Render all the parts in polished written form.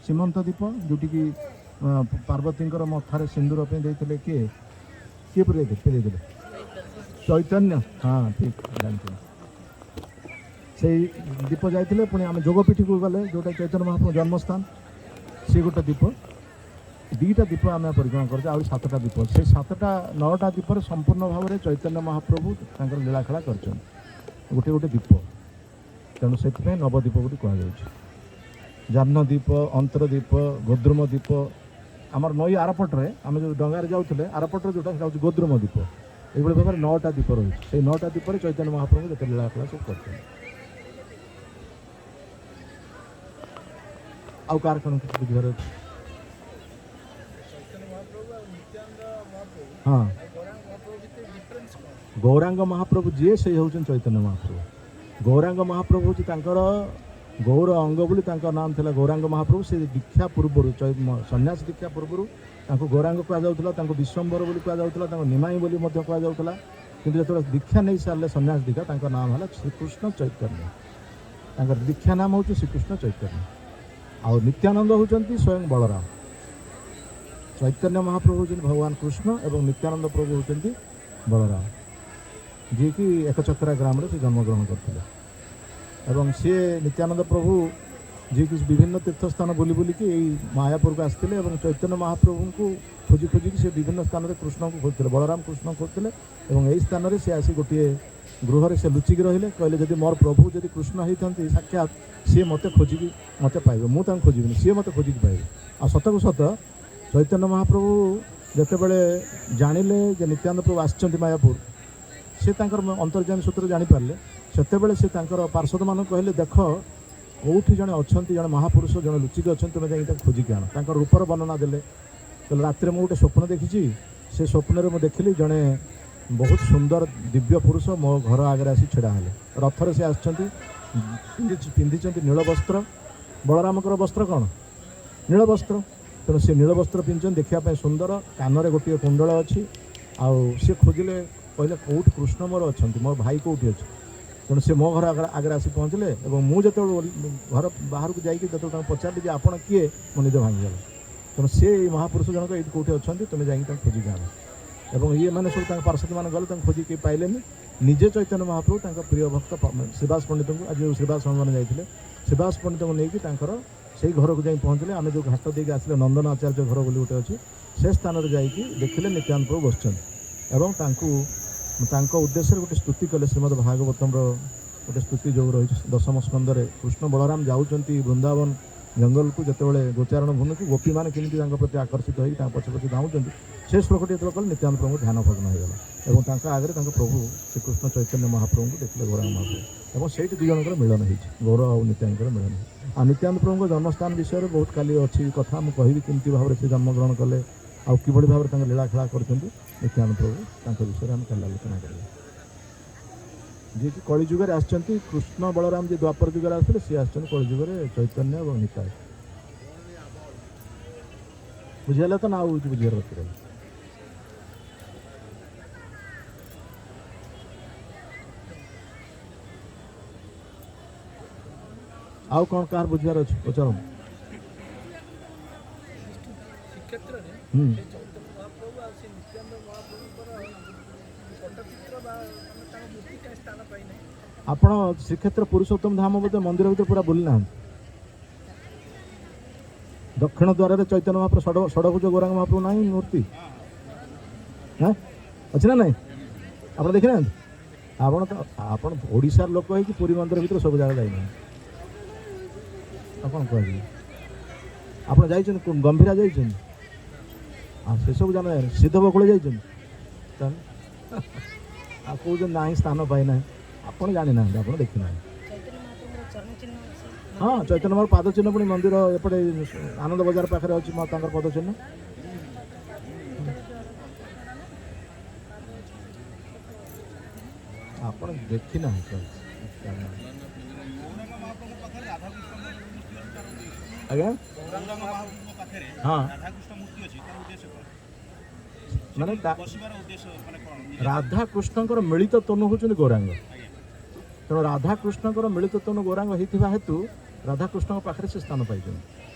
सीमंत दीप जोटी की पार्वती मथार सिंदूर पे देते किए किए पे चैतन्य। हाँ ठीक जानते से दीप जाते पुणी आम जोगपीठी को गले जोटा चैतन्य महाप्रभु जन्मस्थान सी गोटे दीप दीटा दीप आम परिक्रमा कर 7टा दीप से 7टा 9टा दीप संपूर्ण भाव में चैतन्य महाप्रभु लीलाखेला कर गोटे गोटे दीप तेणु से नवदीप गोटे कहुच्छे जाह्न दीप अंतरदीप गोद्रुम दीप आमर नई आरपटे आम जो डंगार जाऊे आरपटे जोटा गोद्रुम दीप ये भाव में 9टा दीप रही है 9टा दीप चैतन्य महाप्रभु जो लीलाखेला सब कर आउ कार कौन बुझार हाँ गौरांग महाप्रभु जी से हूँ चैतन्य महाप्रभु गौरांग महाप्रभु हूँ गौर अंग बोली नाम था गौरांग महाप्रभु से दीक्षा पूर्व सन्यास दीक्षा पूर्व गौरांग कहुला विश्वम्बर बोली कहुला निमाई बोली कहुला कि जो दीक्षा नहीं सारे सन्यास दीक्षा नाम है श्रीकृष्ण चैतन्य दीक्षा नाम हूँ श्रीकृष्ण चैतन्य आउ नित्यानंद होती स्वयं बलराम चैतन्य महाप्रभु होती भगवान कृष्ण एवं नित्यानंद प्रभु होती बलराम जी कि एकचक्रा ग्राम से जन्मग्रहण करते एवं सी नित्यानंद प्रभु जी कि विभिन्न तीर्थस्थान बुली बुलिकी मायापुर को आसते चैतन्य महाप्रभु को खोजी खोजिकी से विभिन्न स्थान में कृष्ण को खोजते बलराम कृष्ण खोजते यही स्थान में सी आसी गोटे गृह से लुचिकी रहिले कहले जदि मोर प्रभु जदि कृष्ण होती साक्षात सी मत खोजिकी मत पाइबे मुझे खोजी सी मत खोजिकी पाइबे आ सत को सत चैतन्य महाप्रभु जितेबले जानिले जे नित्यानंद प्रभु आसचंती मायापुर से अंतर्जामी सूत्र जानीपारे से पार्षद मान कहले देख कौटी जड़े अच्छा जड़े महापुरुष जड़े लुचिकी अच्छा तुम जा खोजिकी आण रूपर वर्णना देले कहले रात में गोटे स्वप्न देखी से स्वप्न में देखिली जड़े बहुत सुंदर दिव्य पुरुष मो घर आगे आसी छिड़ा हेले रथर से आछंती पिंधि नील वस्त्र बलराम वस्त्र कौन नील वस्त्र तेणु सी नील वस्त्र पिंधि देखा सुंदर कानरे गोटे कुंडल अच्छी आउ सी खोजिले कहले कौट कृष्ण मोर अच्छा मोर भाई कौटी अच्छे तेणु सी मो घर आगे आसी पहुँचले और मुझे घर बाहर को जाकि पचारि जे आपण किए मो निज भांगीगला तेणु सी महापुरुष जनक ये कौटी अच्छा तुम्हें जाकि खोजिकी आण एवं ये मैंने सब पार्षद मान गले खोजी कहीं पाइले निजे चैतन्य महाप्रभु प्रिय भक्त श्रीवास पंडित को आज श्रीवास मैंने जाते श्रीवास पंडित को लेकिन से घर को जाई पहुँचले आम जो घाट देके आसले नंदन आचार्य घर बोली गोटे अच्छी से स्थान में जाकि देखिले नित्यानंद प्रभु बसचंद उद्देश्य गोटे स्तुति कले श्रीमद भागवतम गोटे स्तुति जो रही 10म स्कंदे कृष्ण बलराम जाऊँच वृंदावन जंगल को जितेबाला गोचारण भूमि को गोपी मैंने केमी प्रति आकर्षित होकर पछे पछे धाऊँ से श्लोकटी जो कल नित्यानंद प्रभु ध्यान भग्न होगा और आगे प्रभु श्रीकृष्ण चैतन्य महाप्रभु को देखते गौरांग महाप्रभु और से दुई जनकर मिलन हो गौर और नित्यानंद मिलन आ नित्यानंद प्रभु जन्मस्थान विषय में बहुत काली अच्छी कथा मुझे कहि केमती भाव से जन्मग्रहण कले आउ कि भाव में लीलाखेला कर नित्यानंद प्रभु विषय में कल आलोचना करेंगे जी कि कलिजुगे आसचंती कृष्ण बलराम जी द्वापर जुगे आसते सी आस कलिजुगे चैतन्य और निताय बुझेगा तो ना बुझे रखी आउ कौन कहार बुझार अच्छे पचार आपण श्रीक्षेत्र पुरुषोत्तम धाम बोधे मंदिर भीतर पूरा बुली ना दक्षिण द्वार चैतन्य महाप्रभु षडभुज गौरांग महाप्रभु ना मूर्ति हाँ अच्छे ना ना आप देखी ना आपण तो आपण ओडिशार लोक है कि पुरी मंदिर भीतर सब जगह जाइना कौन कह आप गंभीरा जाइए से सब जान सिद्ध बकुल जाइए कौन ना स्थान पाइना आप जानी ना आप देखी ना हाँ चैतन्य महाप्रभु पाद चिन्ह पुणी मंदिर एपटे आनंद बजार पाखे अच्छी पद चिन्ह आप देखी ना आज्ञा हाँ माने राधा कृष्ण मिलित तनु हूँ गौरांग तेणु राधा कृष्ण मिलित तनु गौरांग होता हेतु राधाकृष्ण पाखे से स्थान पाई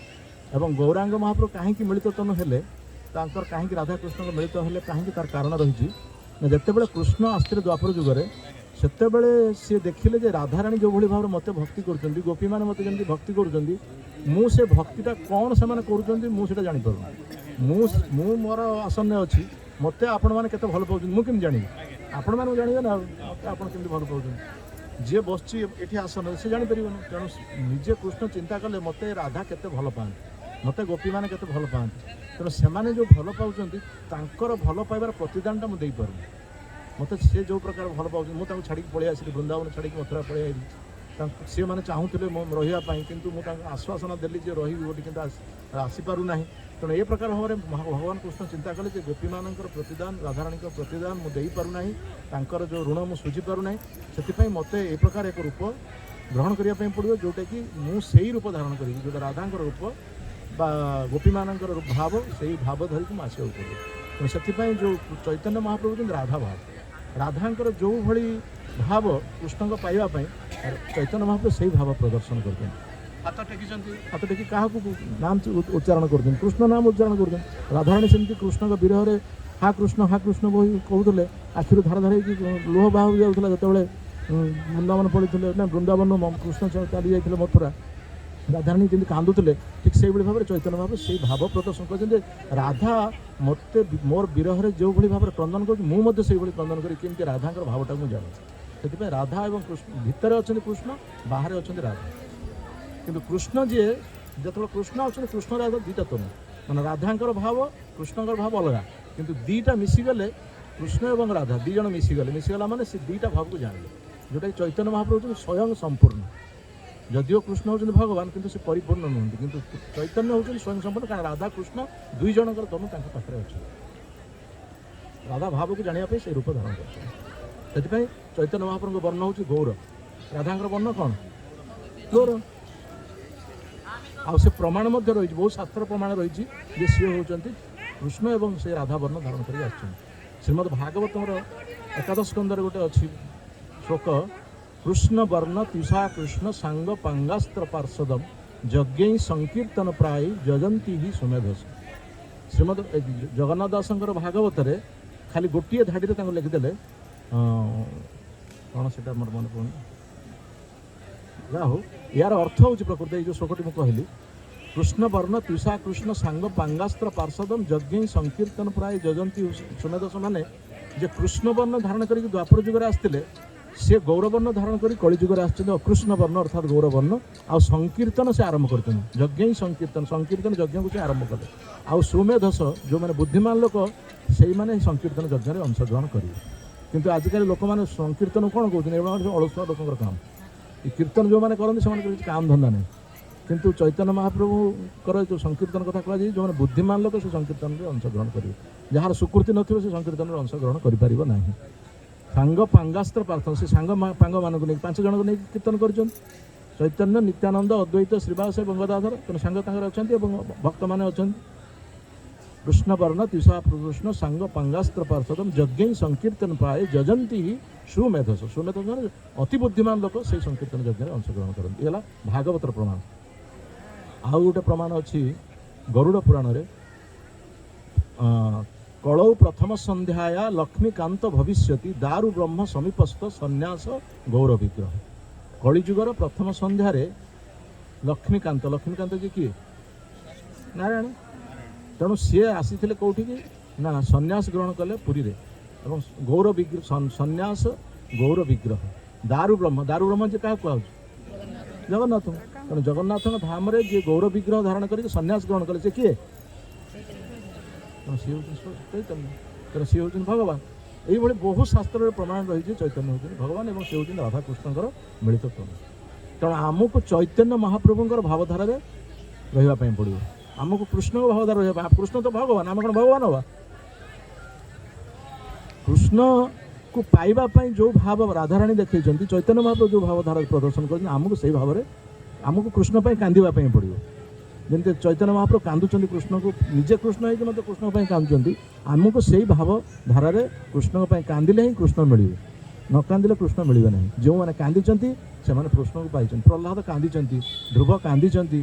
ଏବଂ ଗୌରାଙ୍ଗ ମହାପ୍ରଭୁ କାହିଁକି ମିଳିତ ତନୁ ହେଲେ ତାଙ୍କର କାହିଁକି ରାଧାକୃଷ୍ଣଙ୍କ ମିଳିତ ହେଲେ କାହିଁକି ତାର କାରଣ ରହିଛି ନା ଯେତେବେଳେ କୃଷ୍ଣ ଆସିଥିଲେ ଦ୍ୱାପର ଯୁଗରେ ସେତେବେଳେ ସିଏ ଦେଖିଲେ ଯେ ରାଧାରାଣୀ ଯେଉଁଭଳି ଭାବରେ ମୋତେ ଭକ୍ତି କରୁଛନ୍ତି ଗୋପୀମାନେ ମୋତେ ଯେମିତି ଭକ୍ତି କରୁଛନ୍ତି ମୁଁ ସେ ଭକ୍ତିଟା କ'ଣ ସେମାନେ କରୁଛନ୍ତି ମୁଁ ସେଇଟା ଜାଣିପାରୁନି ମୁଁ ମୋର ଆସନରେ ଅଛି ମୋତେ ଆପଣମାନେ କେତେ ଭଲ ପାଉଛନ୍ତି ମୁଁ କେମିତି ଜାଣିବି ଆପଣମାନେ ଜାଣିବେ ନା ମୋତେ ଆପଣ କେମିତି ଭଲ ପାଉଛନ୍ତି ଯିଏ ବସିଛି ଏଠି ଆସନରେ ସେ ଜାଣିପାରିବନି ତେଣୁ ନିଜେ କୃଷ୍ଣ ଚିନ୍ତା କଲେ ମୋତେ ରାଧା କେତେ ଭଲ ପାଆନ୍ତି ମୋତେ ଗୋପୀମାନେ କେତେ ଭଲ ପାଆନ୍ତି ତେଣୁ ସେମାନେ ଯେଉଁ ଭଲ ପାଉଛନ୍ତି ତାଙ୍କର ଭଲ ପାଇବାର ପ୍ରତିଦାନଟା ମୁଁ ଦେଇପାରୁନି ମୋତେ ସେ ଯେଉଁ ପ୍ରକାର ଭଲ ପାଉଛନ୍ତି ମୁଁ ତାଙ୍କୁ ଛାଡ଼ିକି ପଳେଇ ଆସିଲି ବୃନ୍ଦାବନ ଛାଡ଼ିକି ମଥୁରା ପଳେଇ ଆସିଲି ତାଙ୍କୁ ସେମାନେ ଚାହୁଁଥିଲେ ମୁଁ ରହିବା ପାଇଁ କିନ୍ତୁ ମୁଁ ତାଙ୍କୁ ଆଶ୍ୱାସନା ଦେଲି ଯେ ରହିବି ବୋଲି କିନ୍ତୁ ଆସିପାରୁନାହିଁ ତେଣୁ ଏ ପ୍ରକାର ଭାବରେ ଭଗବାନ କୃଷ୍ଣ ଚିନ୍ତା କଲେ ଯେ ଗୋପୀମାନଙ୍କର ପ୍ରତିଦାନ ରାଧାରାଣୀଙ୍କ ପ୍ରତିଦାନ ମୁଁ ଦେଇପାରୁନାହିଁ ତାଙ୍କର ଯେଉଁ ଋଣ ମୁଁ ଶୁଝିପାରୁନାହିଁ ସେଥିପାଇଁ ମୋତେ ଏ ପ୍ରକାର ଏକ ରୂପ ଗ୍ରହଣ କରିବା ପାଇଁ ପଡ଼ିବ ଯେଉଁଟାକି ମୁଁ ସେଇ ରୂପ ଧାରଣ କରିବି ଯେଉଁଟା ରାଧାଙ୍କର ରୂପ ବା ଗୋପୀମାନଙ୍କର ଭାବ ସେଇ ଭାବ ଧରିକି ମୁଁ ଆସିବାକୁ ପଡ଼ିବ ତେଣୁ ସେଥିପାଇଁ ଯେଉଁ ଚୈତନ୍ୟ ମହାପ୍ରଭୁ ହେଉଛନ୍ତି ରାଧା ଭାବ ରାଧାଙ୍କର ଯେଉଁଭଳି ଭାବ କୃଷ୍ଣଙ୍କ ପାଇବା ପାଇଁ ଚୈତନ୍ୟ ମହାପ୍ରଭୁ ସେଇ ଭାବ ପ୍ରଦର୍ଶନ କରୁଛନ୍ତି ହାତ ଟେକିଛନ୍ତି ହାତ ଟେକି କାହାକୁ ନାମ ଉଚ୍ଚାରଣ କରୁଛନ୍ତି କୃଷ୍ଣ ନାମ ଉଚ୍ଚାରଣ କରୁଛନ୍ତି ରାଧାରାଣୀ ସେମିତି କୃଷ୍ଣଙ୍କ ବିରହରେ ହା କୃଷ୍ଣ ବହି କହୁଥିଲେ ଆଖିରୁ ଧାର ଧାର ହେଇକି ଲୁହ ବାହା ଯାଉଥିଲା ଯେତେବେଳେ ବୃନ୍ଦାବନ ପଡ଼ିଥିଲେ ନା ବୃନ୍ଦାବନ କୃଷ୍ଣ ଚାଲି ଯାଇଥିଲେ ମଥୁରା ରାଧାରାଣୀ ଯେମିତି କାନ୍ଦୁଥିଲେ ଠିକ୍ ସେଇଭଳି ଭାବରେ ଚୈତନ୍ୟ ମହାପ୍ରଭୁ ସେଇ ଭାବ ପ୍ରଦର୍ଶନ କରିଛନ୍ତି ଯେ ରାଧା ମୋତେ ମୋର ବିରହରେ ଯେଉଁଭଳି ଭାବରେ କ୍ରନ୍ଦନ କରୁଛି ମୁଁ ମଧ୍ୟ ସେଇଭଳି କ୍ରନ୍ଦନ କରି କେମିତି ରାଧାଙ୍କର ଭାବଟାକୁ ମୁଁ ଜାଣୁଛି ସେଥିପାଇଁ ରାଧା ଏବଂ କୃଷ୍ଣ ଭିତରେ ଅଛନ୍ତି କୃଷ୍ଣ ବାହାରେ ଅଛନ୍ତି ରାଧା କିନ୍ତୁ କୃଷ୍ଣ ଯିଏ ଯେତେବେଳେ କୃଷ୍ଣ ଅଛନ୍ତି କୃଷ୍ଣ ରାଧା ଦୁଇଟା ତନୁ ମାନେ ରାଧାଙ୍କର ଭାବ କୃଷ୍ଣଙ୍କର ଭାବ ଅଲଗା କିନ୍ତୁ ଦୁଇଟା ମିଶିଗଲେ କୃଷ୍ଣ ଏବଂ ରାଧା ଦୁଇ ଜଣ ମିଶିଗଲା ମାନେ ସେ ଦୁଇଟା ଭାବକୁ ଜାଣିଲେ ଯେଉଁଟାକି ଚୈତନ୍ୟ ମହାପ୍ରଭୁ ହେଉଛନ୍ତି ସ୍ୱୟଂ ସମ୍ପୂର୍ଣ୍ଣ ଯଦିଓ କୃଷ୍ଣ ହେଉଛନ୍ତି ଭଗବାନ କିନ୍ତୁ ସେ ପରିପୂର୍ଣ୍ଣ ନୁହନ୍ତି କିନ୍ତୁ ଚୈତନ୍ୟ ହେଉଛନ୍ତି ସ୍ୱୟଂ ସମ୍ପୂର୍ଣ୍ଣ କାରଣ ରାଧା କୃଷ୍ଣ ଦୁଇ ଜଣଙ୍କର ତନୁ ତାଙ୍କ ପାଖରେ ଅଛନ୍ତି ରାଧା ଭାବକୁ ଜାଣିବା ପାଇଁ ସେ ରୂପ ଧାରଣ କରୁଛନ୍ତି ସେଥିପାଇଁ ଚୈତନ୍ୟ ମହାପ୍ରଭୁଙ୍କ ବର୍ଣ୍ଣ ହେଉଛି ଗୌର ରାଧାଙ୍କର ବର୍ଣ୍ଣ କ'ଣ ଗୌର ଆଉ ସେ ପ୍ରମାଣ ମଧ୍ୟ ରହିଛି ବହୁତ ଶାସ୍ତ୍ର ପ୍ରମାଣ ରହିଛି ଯେ ସିଏ ହେଉଛନ୍ତି କୃଷ୍ଣ ଏବଂ ସେ ରାଧା ବର୍ଣ୍ଣ ଧାରଣ କରି ଆସିଛନ୍ତି ଶ୍ରୀମଦ୍ ଭାଗବତଙ୍କର ଏକାଦଶ ସ୍କନ୍ଧରେ ଗୋଟେ ଅଛି ଶ୍ଲୋକ କୃଷ୍ଣ ବର୍ଣ୍ଣ ତିଷା କୃଷ୍ଣ ସାଙ୍ଗ ପାଙ୍ଗାସ୍ତ୍ର ପାର୍ଷଦମ୍ ଯଜ୍ଞ ସଂକୀର୍ତ୍ତନ ପ୍ରାୟ ଯଜନ୍ତି ହି ସୁମେଧସ ଶ୍ରୀମଦ୍ ଜଗନ୍ନାଥ ଦାସଙ୍କର ଭାଗବତରେ ଖାଲି ଗୋଟିଏ ଧାଡ଼ିରେ ତାଙ୍କୁ ଲେଖିଦେଲେ କ'ଣ ସେଟା ମୋର ମନେ ପଡ଼ୁନି ଯାହା ହଉ ଏହାର ଅର୍ଥ ହେଉଛି ପ୍ରକୃତ ଏଇ ଯେଉଁ ଶ୍ଲୋକଟି ମୁଁ କହିଲି କୃଷ୍ଣ ବର୍ଣ୍ଣ ତିଷା କୃଷ୍ଣ ସାଙ୍ଗ ପାଙ୍ଗାସ୍ତ୍ର ପାର୍ଷଦମ୍ ଯଜ୍ଞ ସଂକୀର୍ତ୍ତନ ପ୍ରାୟ ଯଜନ୍ତି ସୁମେଧସ ମାନେ ଯେ କୃଷ୍ଣ ବର୍ଣ୍ଣ ଧାରଣ କରିକି ଦ୍ୱାପର ଯୁଗରେ ଆସିଥିଲେ ସେ ଗୌରବର୍ଣ୍ଣ ଧାରଣ କରି କଳିଯୁଗରେ ଆସିଛନ୍ତି ଅକୃଷ୍ଣ ବର୍ଣ୍ଣ ଅର୍ଥାତ୍ ଗୌରବର୍ଣ୍ଣ ଆଉ ସଂକୀର୍ତ୍ତନ ସେ ଆରମ୍ଭ କରିଛନ୍ତି ଯଜ୍ଞ ସଂକୀର୍ତ୍ତନ ଯଜ୍ଞକୁ ସେ ଆରମ୍ଭ କଲେ ଆଉ ସୁମେଧସ ଯେଉଁମାନେ ବୁଦ୍ଧିମାନ ଲୋକ ସେଇମାନେ ସଂକୀର୍ତ୍ତନ ଯଜ୍ଞରେ ଅଂଶଗ୍ରହଣ କରିବେ କିନ୍ତୁ ଆଜିକାଲି ଲୋକମାନେ ସଂକୀର୍ତ୍ତନ କ'ଣ କହୁଛନ୍ତି ଏମାନେ ଅଳସୁଆ ଲୋକଙ୍କର କାମ ଏ କୀର୍ତ୍ତନ ଯେଉଁମାନେ କରନ୍ତି ସେମାନଙ୍କର କିଛି କାମ ଧନ୍ଦା ନାହିଁ କିନ୍ତୁ ଚୈତନ୍ୟ ମହାପ୍ରଭୁଙ୍କର ଯେଉଁ ସଂକୀର୍ତ୍ତନ କଥା କୁହାଯାଇଛି ଯେଉଁମାନେ ବୁଦ୍ଧିମାନ ଲୋକ ସେ ସଂକୀର୍ତ୍ତନରେ ଅଂଶଗ୍ରହଣ କରିବେ ଯାହାର ସୁକୃତି ନଥିବ ସେ ସଂକୀର୍ତ୍ତନରେ ଅଂଶଗ୍ରହଣ କରିପାରିବ ନାହିଁ ସାଙ୍ଗ ପାଙ୍ଗାସ୍ତ୍ର ପ୍ରାର୍ଥନା ସେ ସାଙ୍ଗ ପାଙ୍ଗମାନଙ୍କୁ ନେଇକି 5 ଜଣଙ୍କୁ ନେଇକି କୀର୍ତ୍ତନ କରିଛନ୍ତି ଚୈତନ୍ୟ ନିତ୍ୟାନନ୍ଦ ଅଦ୍ୱୈତ ଶ୍ରୀବାସ ଗଙ୍ଗାଧର ତେଣୁ ସାଙ୍ଗ ତାଙ୍କର ଅଛନ୍ତି ଏବଂ ଭକ୍ତମାନେ ଅଛନ୍ତି କୃଷ୍ଣ ବର୍ଣ୍ଣ ତିଷା କୃଷ୍ଣ ସାଙ୍ଗ ପାଙ୍ଗାସ୍ତ୍ର ପାର୍ଷଦମ୍ ଯଜ୍ଞ ସଂକୀର୍ତ୍ତନ ପ୍ରାୟ ଯଜନ୍ତି ସୁମେଧସ ଅତି ବୁଦ୍ଧିମାନ ଲୋକ ସେଇ ସଂକୀର୍ତ୍ତନ ଯଜ୍ଞରେ ଅଂଶଗ୍ରହଣ କରନ୍ତି ଏ ହେଲା ଭାଗବତର ପ୍ରମାଣ ଆଉ ଗୋଟେ ପ୍ରମାଣ ଅଛି ଗରୁଡ଼ ପୁରାଣରେ କଳौ ପ୍ରଥମ ସନ୍ଧ୍ୟାୟା ଲକ୍ଷ୍ମୀକାନ୍ତ ଭବିଷ୍ୟତି ଦାରୁ ବ୍ରହ୍ମ ସମୀପସ୍ଥ ସନ୍ନ୍ୟାସ ଗୌର ବିଗ୍ରହ କଳିଯୁଗର ପ୍ରଥମ ସନ୍ଧ୍ୟାରେ ଲକ୍ଷ୍ମୀକାନ୍ତ ଯେ କିଏ ନାରାୟଣ ତେଣୁ ସିଏ ଆସିଥିଲେ କେଉଁଠିକି ନା ସନ୍ନ୍ୟାସ ଗ୍ରହଣ କଲେ ପୁରୀରେ ଏବଂ ଗୌର ବିଗ୍ରହ ସନ୍ନ୍ୟାସ ଗୌର ବିଗ୍ରହ ଦାରୁ ବ୍ରହ୍ମ ଯେ କାହାକୁ କୁହାହେଉଛି ଜଗନ୍ନାଥଙ୍କୁ ତେଣୁ ଜଗନ୍ନାଥଙ୍କ ଧାମରେ ଯିଏ ଗୌର ବିଗ୍ରହ ଧାରଣ କରିକି ସନ୍ନ୍ୟାସ ଗ୍ରହଣ କଲେ ସେ କିଏ ତେଣୁ ସିଏ ହେଉଛନ୍ତି ଚୈତନ୍ୟ ତେଣୁ ସିଏ ହେଉଛନ୍ତି ଭଗବାନ এইভাবে বহু শাস্ত্রের প্রমাণ রয়েছে চৈতন্য হচ্ছেন ভগবান এবং সে হচ্ছেন রাধাকৃষ্ণଙ୍କର মিଳିତ ତନୁ। ତେଣୁ ଆମକୁ ଚୈତନ୍ୟ ମହାପ୍ରଭୁଙ୍କର ଭାବଧାରାରେ ରହିବା ପାଇଁ ପଡ଼ିବ। ଆମକୁ କୃଷ୍ଣଙ୍କ ଭାବଧାରା ରହିବା ପାଇଁ, କୃଷ୍ଣ ତ ଭଗବାନ, ଆମେ କ'ଣ ଭଗବାନ ହେବା? କୃଷ୍ଣକୁ ପାଇବା ପାଇଁ ଯେଉଁ ଭାବ ରାଧାରାଣୀ ଦେଖାଇଛନ୍ତି, ଚୈତନ୍ୟ ମହାପ୍ରଭୁ ଯେଉଁ ଭାବଧାରା ପ୍ରଦର୍ଶନ କରିଛନ୍ତି, ଆମକୁ ସେଇ ଭାବରେ ଆମକୁ କୃଷ୍ଣ ପାଇଁ କାନ୍ଦିବା ପାଇଁ ପଡ଼ିବ। ଯେମିତି ଚୈତନ୍ୟ ମହାପ୍ରଭୁ କାନ୍ଦୁଛନ୍ତି କୃଷ୍ଣକୁ, ନିଜେ କୃଷ୍ଣ ହେଇକି ମଧ୍ୟ କୃଷ୍ଣଙ୍କ ପାଇଁ କାନ୍ଦୁଛନ୍ତି, ଆମକୁ ସେଇ ଭାବ ଧାରାରେ କୃଷ୍ଣଙ୍କ ପାଇଁ କାନ୍ଦିଲେ ହିଁ କୃଷ୍ଣ ମିଳିବେ, ନ କାନ୍ଦିଲେ କୃଷ୍ଣ ମିଳିବେ ନାହିଁ। ଯେଉଁମାନେ କାନ୍ଦିଛନ୍ତି ସେମାନେ କୃଷ୍ଣକୁ ପାଇଛନ୍ତି। ପ୍ରହ୍ଲାଦ କାନ୍ଦିଛନ୍ତି, ଧ୍ରୁବ କାନ୍ଦିଛନ୍ତି,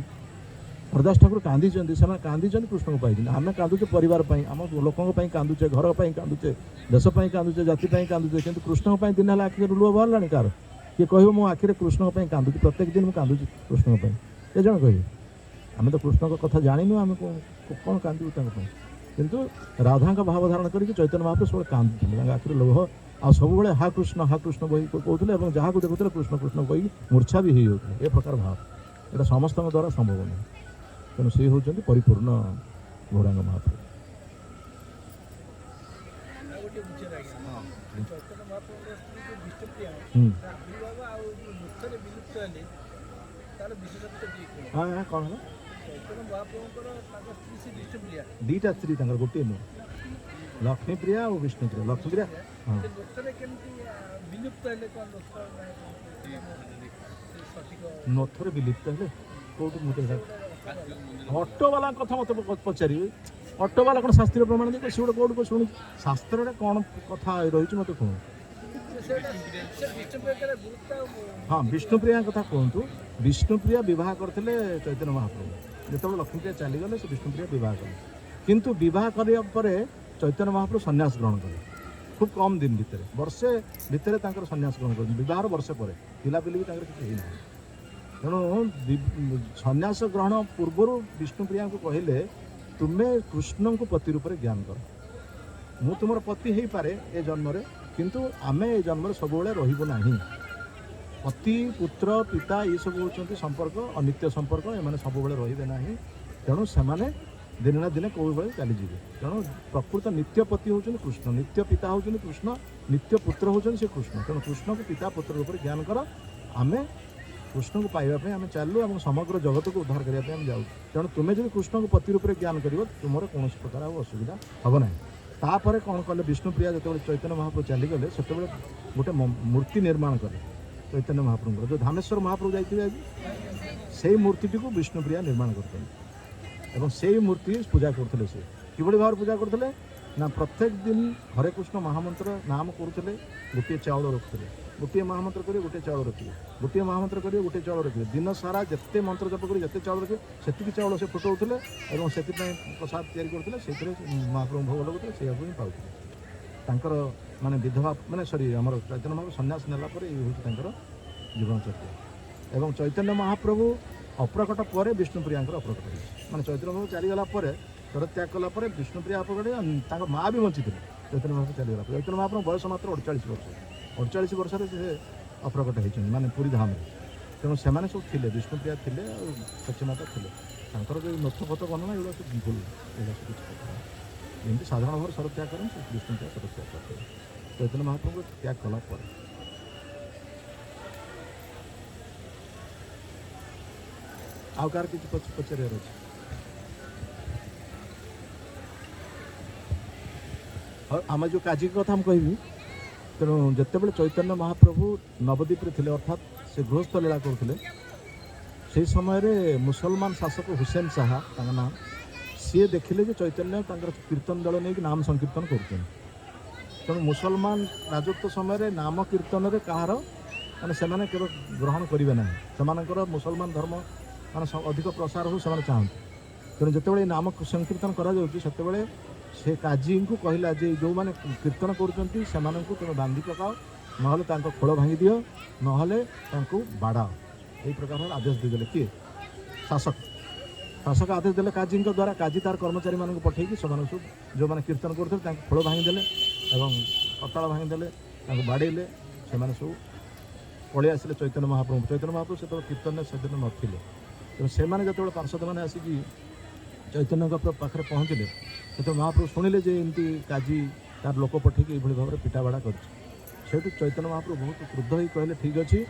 हरदास ठाकुर कांदी कृष्ण को पाई आम कांदुचे परिवार आम लोकों कांदुचे घर कांदुचे देश कांदुचे जाति कांदुचे कि कृष्ण दिन है आखिर लुह बाहर कार किए कह मो आखिर कृष्ण कांदुची प्रत्येक दिन मुझे कांदुची कृष्ण के जन कह आम तो कृष्ण कथा जानू आम कौन कांदू किंतु राधा भाव धारण करके चैतन्य महाप्रभु सब कांदुले आखिर लोह आ सब हा कृष्ण बही कहते जहाँ को देखुते कृष्ण कृष्ण कही मूर्छा भी हो प्रकार भाव यहाँ समस्त द्वारा संभव नहीं तेणु सी हूँ परिपूर्ण गौरांग महाप्रभु। हाँ हाँ कौन है दीटा स्त्री गोटे नुह लक्ष्मी प्रिया और विष्णु प्रिया लक्ष्मी प्रिया हाँ नथरे विलिप्त है कौटू मुझे ऑटो वाला कथा मत पचारे ऑटो वाला कौन शास्त्रीय प्रमाण दे सी गोटे कौट शुणु शास्त्र कौन कथा रही मत कह हाँ विष्णुप्रिया कथा कहतु विष्णुप्रिया बह करते चैतन्य महाप्रभु जो लक्ष्मीप्रिया चलीगले से विष्णुप्रिया बह कले किंतु बह कर चैतन्य महाप्रभु सन्यास ग्रहण कले खूब कम दिन भितर वर्षे भितर सन्यास ग्रहण कर बहर वर्षे पर पिलापिली भी किसी ना तेणु सन्यास ग्रहण पूर्वर विष्णुप्रिया को कहले तुम्हें कृष्ण को पति रूप में ज्ञान कर मु तुम पति हो पारे ए जन्म किंतु आमे ए जन्म सब रही पति पुत्र पिता ये सब होती संपर्क अनित्य संपर्क एम सब रे ना तेणु से दिन ना दिन कौ भाई चलीजे तेणु प्रकृत नित्य पति होती कृष्ण नित्य पिता होती कृष्ण नित्य पुत्र होती से कृष्ण तेणु कृष्ण को पिता पुत्र रूप में ज्ञान कर आमे कृष्ण को पाइबापी आम चलू और समग्र जगत को उद्धार करने जाऊ तेणु तुम्हें जो कृष्ण को पति रूप में ज्ञान कर तुम कौन प्रकार असुविधा हम ना तापर कौन कले विष्णुप्रिया जो चैतन्य महाप्रभु चलीगले से गोटे मूर्ति निर्माण कले चैतन्य महाप्रभु जो धामेश्वर महाप्रभु जाइए से मूर्ति को विष्णुप्रिया निर्माण करते से मूर्ति पूजा करते से किभली भाव पूजा करते ना प्रत्येक दिन हरे कृष्ण महामंत्र नाम करुले गोटे चाउल रखुले गोटे महामंत्र करेंगे गोटे चाउल रखिए गोटे महामंत्र करेंगे गोटे चाउल रखिए दिन सारा जिते मंत्र जप करेंगे जिते चाउल रखिए से चाउल से फुटाऊले और से प्रसाद तैयारी करते से महाप्रभु भोग लगुते से पाते माने विधवा माने सॉरी आम चैतन्य महाप्रभु सन्यास नेला ये हूँ जीवनचर्या एवं चैतन्य महाप्रभु अप्रकट पर विष्णुप्रिया अप्रकट माने चैतन्य महाप्रभु चलीगला तर त्याग कलापर विष्णुप्रिया अप्रकट माँ भी बची थे चैतन्य महाप्रभु चलीगला चैतन्य महाप्रभु बयस मात्र 48 वर्ष 48 वर्ष से अप्रकट होती माने पूरी धाम तेणु से सब थे विष्णुप्रिया थे सच्चिमाता थे जो नथपथ वर्णना एगुड़ा सब भूल एगुड़ा सब कुछ जमी साधारण भाव सर त्याग करें से विष्णुप्रिया सर त्याग करते चैतन्य महाप्रभु त्याग कलापर आउ कार किसी पचार अच्छे आम जो काजी कथा हम कहबी तेणु जिते बड़े चैतन्य महाप्रभु नवद्वीप थे अर्थात से गृहस्थ लीला करते से समय मुसलमान शासक हुसैन शाह नाम सी देखिले चैतन्य कीर्तन दल नहीं नाम संकीर्तन कर तेणु मुसलमान राजत्व समय नाम कीर्तन में कहार माने से केवल ग्रहण करेंगे ना से मुसलमान धर्म मान अधिक प्रसार हो से चाहते तेणु जिते नाम संकीर्तन करा से काजी को कहला जे जो मैंने कीर्तन करुँच तुम बांधी पकाओ ना खोल भांगी दियो ना बाड़ाओ यही प्रकार आदेश देदेले किए शासक आदेश देले काजी द्वारा काजी तार कर्मचारी मान पठे सब जो मैंने कीर्तन करते खोल भांगीदे और पताल भांगीदे बाड़े से सब पलि आसिले चैतन्य महाप्रभु से कीर्तन से दिन नथिले तेणु से जो पार्षद मैंने आसिक चैतन्य पाखे पहुँचले तो महाप्रभु शुणिले एमती काजी तार लोक पठे ये भाव में पिटा बाड़ा कर चैतन्य महाप्रभु बहुत क्रुद्ध हो कहले ठीक अच्छे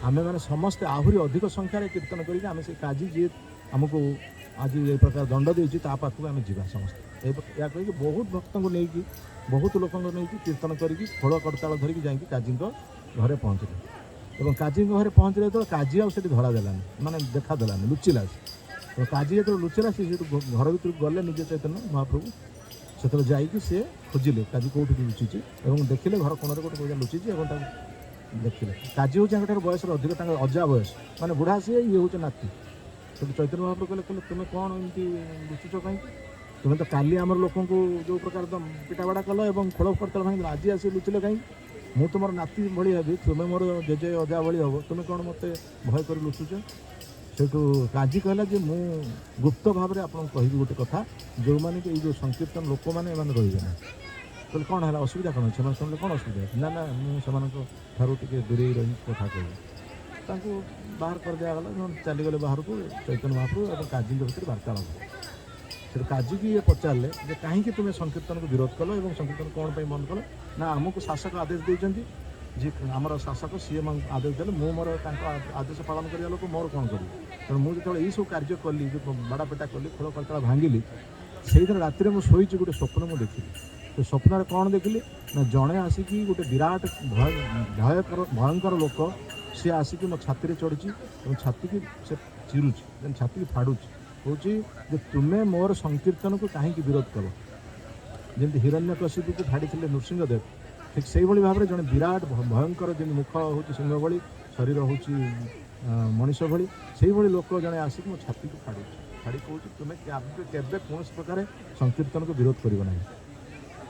आमे मैंने समस्ते आहरी अधिक संख्यार कीर्तन करके से काजी जी आमको आज ये प्रकार दंड देती पाखक आम जा समस्त या कह बहुत भक्त को लेकिन बहुत लोक नहीं कीर्तन करके खोल करताल धरिकी जाकि काजी घरे पहुँचले और काजी घरे पहुँचले तो काजी आठ धरा देलानी माने देखा देलानी लुचिला तो काजी जो लुचिला सी घर भर गले निजे चैतन्य महाप्रभु से जाकि सी खोजिले काजी कौटी लुचि और देखिले घर कोण गोटे कोई लुचि देखिले काजी हूँ बयस अधिक अजा बयस माने बुढ़ा सी ये हूँ नाती ସେଠୁ ଚୈତନ୍ୟ ମହାପ୍ରଭୁ କହିଲେ ତୁମେ କ'ଣ ଏମିତି ଲୁଚୁଛ କାହିଁକି? ତୁମେ ତ କାଲି ଆମର ଲୋକଙ୍କୁ ଯେଉଁ ପ୍ରକାର ପିଟାବାଡ଼ା କଲ ଏବଂ ଖୋଳ କରତଳ ଭାଙ୍ଗିଲ, ଆଜି ଆସି ଲୁଚିଲେ କାହିଁକି? ମୁଁ ତୁମର ନାତି ଭଳି ହେବି, ତୁମେ ମୋର ଜେଜେ ଅଜା ଭଳି ହେବ, ତୁମେ କ'ଣ ମୋତେ ଭୟ କରି ଲୁଚୁଛ? ସେଠୁ କାଜୀ କହିଲା ଯେ ମୁଁ ଗୁପ୍ତ ଭାବରେ ଆପଣଙ୍କୁ କହିବି ଗୋଟେ କଥା, ଯେଉଁମାନେ କି ଏଇ ଯେଉଁ ସଂକୀର୍ତ୍ତନ ଲୋକମାନେ ଏମାନେ ରହିବେ ନା। କହିଲେ କ'ଣ ହେଲା, ଅସୁବିଧା କ'ଣ ଅଛି? ସେମାନେ ଶୁଣିଲେ କ'ଣ ଅସୁବିଧା ଅଛି? ନା ମୁଁ ସେମାନଙ୍କ ଠାରୁ ଟିକେ ଦୂରେଇ ରହି କଥା କହିବି। ତାଙ୍କୁ ବାହାର କରିଦିଆଗଲା, ସେମାନେ ଚାଲିଗଲେ ବାହାରକୁ। ଚୈତନ୍ୟ ମହାପ୍ରଭୁ ଏବଂ କାଜୀଙ୍କ ଭିତରେ ବାର୍ତ୍ତାଳାପ। ସେଠୁ କାଜୀକି ଇଏ ପଚାରିଲେ ଯେ କାହିଁକି ତୁମେ ସଂକୀର୍ତ୍ତନକୁ ବିରୋଧ କଲ ଏବଂ ସଂକୀର୍ତ୍ତନ କ'ଣ ପାଇଁ ବନ୍ଦ କଲ? ନା ଆମକୁ ଶାସକ ଆଦେଶ ଦେଇଛନ୍ତି, ଯେ ଆମର ଶାସକ ସିଏ ଆଦେଶ ଦେଲେ, ମୁଁ ମୋର ତାଙ୍କ ଆଦେଶ ପାଳନ କରିବା ଲୋକ, ମୋର କ'ଣ କରିବି? ତେଣୁ ମୁଁ ଯେତେବେଳେ ଏଇସବୁ କାର୍ଯ୍ୟ କଲି, ଯେଉଁ ବାଡ଼ାପିଟା କଲି, ଖୋଳ କରତଳ ଭାଙ୍ଗିଲି, ସେଇଦିନ ରାତିରେ ମୁଁ ଶୋଇଛି, ଗୋଟେ ସ୍ୱପ୍ନ ମୁଁ ଦେଖିଲି। ସେ ସ୍ୱପ୍ନରେ କ'ଣ ଦେଖିଲି ନା ଜଣେ ଆସିକି ଗୋଟେ ବିରାଟ ଭୟଙ୍କର ଲୋକ, ସିଏ ଆସିକି ମୋ ଛାତିରେ ଚଢ଼ିଛି ଏବଂ ଛାତିକି ସେ ଚିରୁଛି, ଛାତିକି ଫାଡ଼ୁଛି, କହୁଛି ଯେ ତୁମେ ମୋର ସଂକୀର୍ତ୍ତନକୁ କାହିଁକି ବିରୋଧ କଲ? ଯେମିତି ହିରଣ୍ୟକଶିପୁକୁ ଫାଡ଼ିଥିଲେ ନୃସିଂହଦେବ, ଠିକ୍ ସେଇଭଳି ଭାବରେ ଜଣେ ବିରାଟ ଭୟଙ୍କର, ଯେମିତି ମୁଖ ହେଉଛି ସିଂହ ଭଳି, ଶରୀର ହେଉଛି ମଣିଷ ଭଳି, ସେଇଭଳି ଲୋକ ଜଣେ ଆସିକି ମୋ ଛାତିକୁ ଫାଡ଼ୁଛି, ଫାଡ଼ି କହୁଛି ତୁମେ କେବେ କୌଣସି ପ୍ରକାର ସଂକୀର୍ତ୍ତନକୁ ବିରୋଧ କରିବ ନାହିଁ।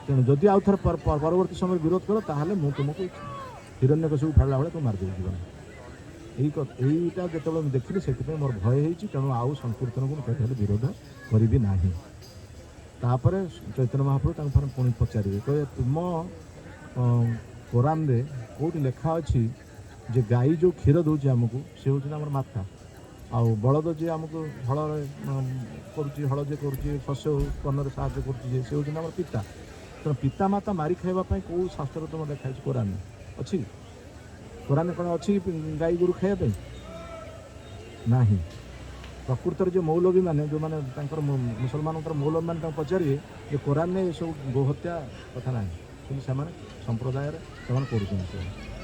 ତେଣୁ ଯଦି ଆଉ ଥରେ ପରବର୍ତ୍ତୀ ସମୟରେ ବିରୋଧ କର, ତାହେଲେ ମୁଁ ତୁମକୁ ହିରଣ୍ୟକଶିପୁ ଫାଡ଼ିଲା ବେଳେ ତୁମେ ମାରିଦେବି ଜୀବନ। এইটা যেତେବେଳେ ମୁଁ ଦେଖିଲି, ସେଥିପାଇଁ ମୋର ଭୟ ହେଇଛି, ତେଣୁ ଆଉ ସଂକୀର୍ତ୍ତନକୁ ମୁଁ କେବେ ହେଲେ ବିରୋଧ କରିବି ନାହିଁ। ତାପରେ ଚୈତନ୍ୟ ମହାପ୍ରଭୁ ତାଙ୍କୁ ପୁଣି ପଚାରିବେ, କହିବେ ତୁମ କୋରାନରେ କେଉଁଠି ଲେଖା ଅଛି ଯେ ଗାଈ ଯେଉଁ କ୍ଷୀର ଦେଉଛି ଆମକୁ, ସେ ହେଉଛି ଆମର ମାତା, ଆଉ ବଳଦ ଯିଏ ଆମକୁ ହଳରେ କରୁଛି, ହଳ ଯିଏ କରୁଛି, ଶସ୍ୟ ଉତ୍ପନ୍ନରେ ସାହାଯ୍ୟ କରୁଛି, ସେ ହେଉଛନ୍ତି ଆମର ପିତା। ତେଣୁ ପିତା ମାତା ମାରି ଖାଇବା ପାଇଁ କେଉଁ ଶାସ୍ତ୍ରରେ ତୁମ ଲେଖା ହେଇଛି କୋରାନରେ? ଅଛି? କୋରାନରେ କ'ଣ ଅଛି ଗାଈ ଗୋରୁ ଖାଇବା ପାଇଁ? ନାହିଁ। ପ୍ରକୃତରେ ଯେଉଁ ମୌଲବୀମାନେ, ଯେଉଁମାନେ ତାଙ୍କର ମୁସଲମାନଙ୍କର ମୌଲବୀମାନେ ତାଙ୍କୁ ପଚାରିବେ ଯେ କୋରାନରେ ଏସବୁ ଗୋହତ୍ୟା କଥା ନାହିଁ, କିନ୍ତୁ ସେମାନେ ସମ୍ପ୍ରଦାୟରେ ସେମାନେ କରୁଛନ୍ତି।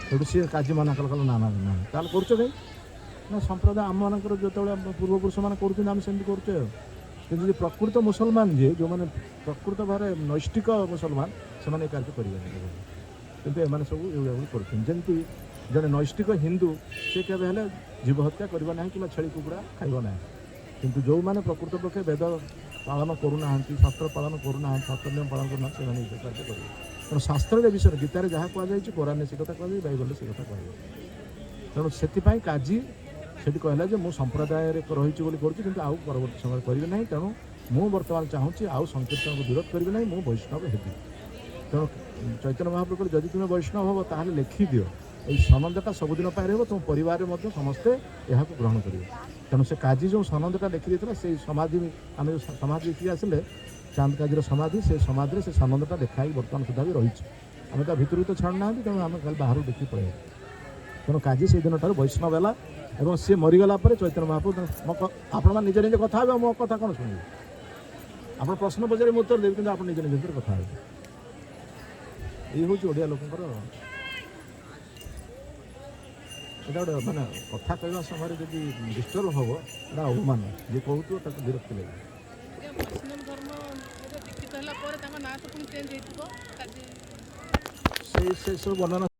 ସେଠୁ ସିଏ କାଜୀ ମନା କଲା, ନା ତାହେଲେ କରୁଛ କାହିଁ? ନା ସମ୍ପ୍ରଦାୟ ଆମମାନଙ୍କର ଯେତେବେଳେ ପୂର୍ବପୁରୁଷମାନେ କରୁଛନ୍ତି, ଆମେ ସେମିତି କରୁଛେ। କିନ୍ତୁ ଯେ ପ୍ରକୃତ ମୁସଲମାନ, ଯେଉଁମାନେ ପ୍ରକୃତ ଭାବରେ ନୈଷ୍ଠିକ ମୁସଲମାନ, ସେମାନେ ଏ କାର୍ଯ୍ୟ କରିବେନି। କିନ୍ତୁ ଏମାନେ ସବୁ ଏଇଭଳି କରୁଛନ୍ତି। ଯେମିତି ଜଣେ ନୈଷ୍ଠିକ ହିନ୍ଦୁ, ସେ କେବେ ହେଲେ ଜୀବ ହତ୍ୟା କରିବ ନାହିଁ କିମ୍ବା ଛେଳି କୁକୁଡ଼ା ଖାଇବ ନାହିଁ। କିନ୍ତୁ ଯେଉଁମାନେ ପ୍ରକୃତ ପକ୍ଷେ ବେଦ ପାଳନ କରୁନାହାନ୍ତି, ଶାସ୍ତ୍ର ପାଳନ କରୁନାହାନ୍ତି, ଶାସ୍ତ୍ର ନିୟମ ପାଳନ କରୁନାହାନ୍ତି, ସେମାନେ ଏ କାର୍ଯ୍ୟ କରିବେ। ତେଣୁ ଶାସ୍ତ୍ରରେ ବିଷୟରେ ଗୀତାରେ ଯାହା କୁହାଯାଇଛି, କୋରାନରେ ସେ କଥା କୁହାଯାଇଛି, ବାଇବଲରେ ସେ କଥା କୁହାଯାଇଛି। ତେଣୁ ସେଥିପାଇଁ କାଜୀ ସେଠି କହିଲା ଯେ ମୁଁ ସମ୍ପ୍ରଦାୟରେ ରହିଛି ବୋଲି କରୁଛି, କିନ୍ତୁ ଆଉ ପରବର୍ତ୍ତୀ ସମୟରେ କରିବି ନାହିଁ। ତେଣୁ ମୁଁ ବର୍ତ୍ତମାନ ଚାହୁଁଛି ଆଉ ସଂକୀର୍ତ୍ତନକୁ ବିରୋଧ କରିବି ନାହିଁ, ମୁଁ ବୈଷ୍ଣବ ହେବି। ତେଣୁ ଚୈତନ୍ୟ ମହାପ୍ରଭୁ କହିଲେ, ଯଦି ତୁମେ ବୈଷ୍ଣବ ହେବ ତାହେଲେ ଲେଖିଦିଅ, এই ସନନ୍ଦଟା ସବୁଦିନ ପାଇଁ ରହିବ, ତୁମ ପରିବାରରେ ମଧ୍ୟ ସମସ୍ତେ ଏହାକୁ ଗ୍ରହଣ କରିବେ। ତେଣୁ ସେ କାଜୀ ଯେଉଁ ସନନ୍ଦଟା ଲେଖିଦେଇଥିଲା, ସେଇ ସମାଧି, ଆମେ ଯେଉଁ ସମାଧି ଦେଖିକି ଆସିଲେ, ଚାନ୍ଦ କାଜୀର ସମାଧି, ସେ ସମାଧିରେ ସେ ସନନ୍ଦଟା ଲେଖା ହେଇକି ବର୍ତ୍ତମାନ ସୁଦ୍ଧା ବି ରହିଛି। ଆମେ ତା ଭିତରକୁ ତ ଛାଡ଼ୁନାହାନ୍ତି, ତେଣୁ ଆମେ ଖାଲି ବାହାରୁ ଦେଖିକି ପଳେଇବା। ତେଣୁ କାଜୀ ସେଇଦିନଠାରୁ ବୈଷ୍ଣବ ହେଲା ଏବଂ ସିଏ ମରିଗଲା ପରେ ଚୈତନ୍ୟ ମହାପ୍ରଭୁ, ଆପଣମାନେ ନିଜେ ନିଜେ କଥା ହେବେ, ମୋ କଥା କ'ଣ ଶୁଣିବେ? ଆପଣ ପ୍ରଶ୍ନ ପଚାରି ମୁଁ ଉତ୍ତର ଦେବି, କିନ୍ତୁ ଆପଣ ନିଜେ ନିଜ ଭିତରେ କଥା ହେବେ। ଏଇ ହେଉଛି ଓଡ଼ିଆ ଲୋକଙ୍କର, এটা ଗୋଟେ ମାନେ କଥା କହିବା ସମୟରେ ଯଦି ଡିଷ୍ଟର୍ବ ହେବ, ଏଇଟା ଅପମାନ। ଯିଏ କହୁଥିବ ତାକୁ ବିରକ୍ତି ଲାଗିବ। ବୈଷ୍ଣବ ଧର୍ମ ଦୀକ୍ଷିତ ହେଲା ପରେ ତାଙ୍କ ନାଁ ତ ପୁଣି ଚେଞ୍ଜ ହେଇଥିବ। ସେ ସବୁ ବର୍ଣ୍ଣନା